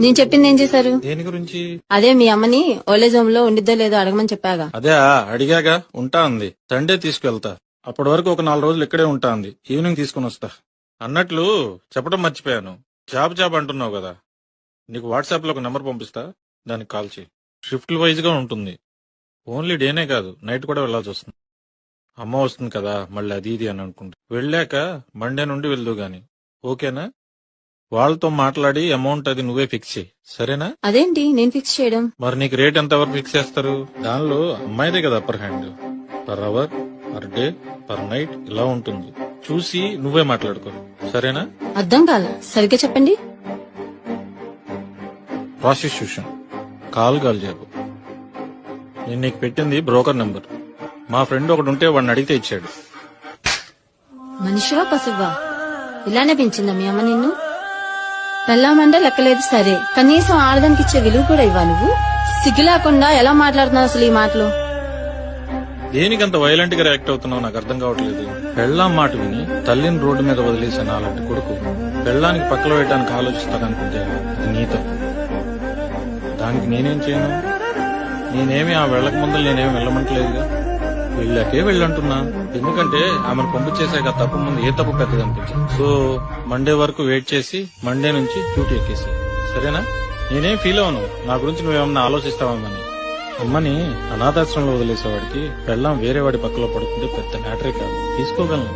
నేను చెప్పింది ఏం చేశారు? దేని గురించి? అదే మీ అమ్మని ఓల్డేజ్ హోమ్ లో ఉండిద్దో లేదో అడగమని చెప్పాగా. అదే అడిగాగా, ఉంటా ఉంది. సండే తీసుకెళ్తా. అప్పటి వరకు ఒక 4 రోజులు ఇక్కడే ఉంటా ఉంది. ఈవినింగ్ తీసుకుని వస్తా. అన్నట్లు చెప్పడం మర్చిపోయాను. జాబ్ అంటున్నావు కదా, నీకు వాట్సాప్ లో ఒక నెంబర్ పంపిస్తా, దానికి కాల్ చేయి. షిఫ్ట్ వైజ్ గా ఉంటుంది. ఓన్లీ డేనే కాదు, నైట్ కూడా వెళ్లాల్సి వస్తుంది. అమ్మ వస్తుంది కదా, మళ్ళీ అది ఇది అని అనుకుంటా. వెళ్ళాక మండే నుండి వెళ్దు గాని, ఓకేనా? వాళ్ళతో మాట్లాడి అమౌంట్ అది నువ్వే ఫిక్స్ చేయి, సరేనా? అదేంటి నేను ఫిక్స్ చేయడం? మరి నీకు రేట్ ఎంత వరకు ఫిక్స్ చేస్తారు? దానిలో అమ్మాయిదే కదా upper hand. Per hour, per day, per night ఇలా ఉంటుంది. చూసి నువ్వే మాట్లాడుకో, సరేనా? అర్థం కాల, సరిగ్గా చెప్పండి. ప్రాస్టిట్యూషన్. కాల్ చేయకు. నేను నీకు పెట్టింది బ్రోకర్ నెంబర్. మా ఫ్రెండ్ ఒకడు ఉంటే వాడిని అడిగితే ఇచ్చాడు. మనిషివా పశువా? ఇలానే పెంచిందా మీ అమ్మ నిన్ను? పెళ్ళామంటే లెక్కలేదు సరే, కనీసం ఆడదానికి ఇచ్చే విలువ కూడా ఇవ్వా నువ్వు? సిగ్గు లేకుండా ఎలా మాట్లాడుతున్నావు అసలు ఈ మాటలు? దేనికంత వైలెంట్ గా రియాక్ట్ అవుతున్నావు నాకు అర్థం కావట్లేదు. పెళ్ళాం మాట విని తల్లిని రోడ్డు మీద వదిలేసిన అలాంటి కొడుకు పెళ్ళానికి పక్కన వేయడానికి ఆలోచిస్తాడనుకుంటే అది నీ తప్పు. దానికి నేనేం చేయను? నేనేమి ఆ వెళ్ళక ముందు నేనేమి వెళ్ళమంటలేదుగా. వెళ్ళాకే వెళ్ళంటున్నా. ఎందుకంటే ఆమెను పంపించేసాక తప్పు ముందు ఏ తప్పు పెద్దది అనిపించింది. సో మండే వరకు వెయిట్ చేసి మండే నుంచి డ్యూటీ ఎక్కేసి, సరేనా? నేనేం ఫీల్ అవను, నా గురించి నువ్వేమన్నా ఆలోచిస్తావని. అమ్మని అనాథాశ్రమంలో వదిలేసేవాడికి పెళ్ళాం వేరే వాడి పక్కలో పడుతుంటే పెద్ద మ్యాటరే కాదు, తీసుకోగలను.